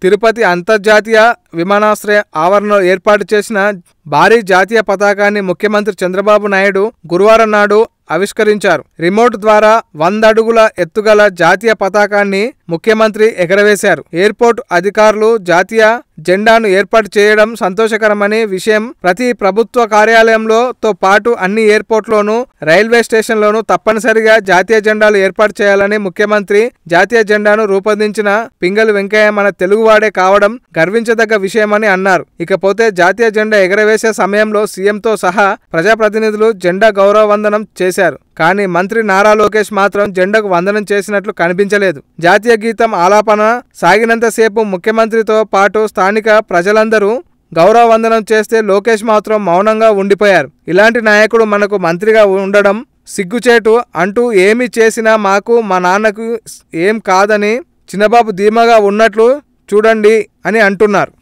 తిరుపతి అంతర్జాతీయ విమానాశ్రయ ఆవరణలో ఏర్పాటు చేసిన భారీ జాతీయ పతాకాన్ని ముఖ్యమంత్రి చంద్రబాబు నాయుడు గురువారం నాడు ఆవిష్కరించారు. రిమోట్ ద్వారా 100 అడుగుల ఎత్తుగల జాతీయ పతాకాన్ని ముఖ్యమంత్రి ఎగరవేశారు. ఎయిర్పోర్ట్ అధికారులు జాతీయ జెండాను ఏర్పాటు చేయడం సంతోషకరమనే విషయం ప్రతి ప్రభుత్వ కార్యాలయంలో పాటు అన్ని ఎయిర్పోర్ట్లోనూ రైల్వే స్టేషన్లోనూ తప్పనిసరిగా జాతీయ జెండాలు ఏర్పాటు చేయాలని ముఖ్యమంత్రి జాతీయ జెండాను రూపొందించిన పింగళి వెంకయ్య మన తెలుగువాడే కావడం గర్వించదగ్గ విషయమని అన్నారు. ఇకపోతే జాతీయ జెండా ఎగరవేసే సమయంలో సీఎంతో సహా ప్రజాప్రతినిధులు జెండా గౌరవ వందనం చేశారు. కానీ మంత్రి నారా లోకేష్ మాత్రం జెండాకు వందనం చేసినట్లు కనిపించలేదు. జాతీయ గీతం ఆలాపన సాగినంతసేపు ముఖ్యమంత్రితో పాటు స్థానిక ప్రజలందరూ గౌరవ వందనం చేస్తే లోకేష్ మాత్రం మౌనంగా ఉండిపోయారు. ఇలాంటి నాయకుడు మనకు మంత్రిగా ఉండడం సిగ్గుచేటు అంటూ ఏమి చేసినా మాకు మా నాన్నకు ఏం కాదని చిన్నబాబు ధీమాగా ఉన్నట్లు చూడండి అని అంటున్నారు.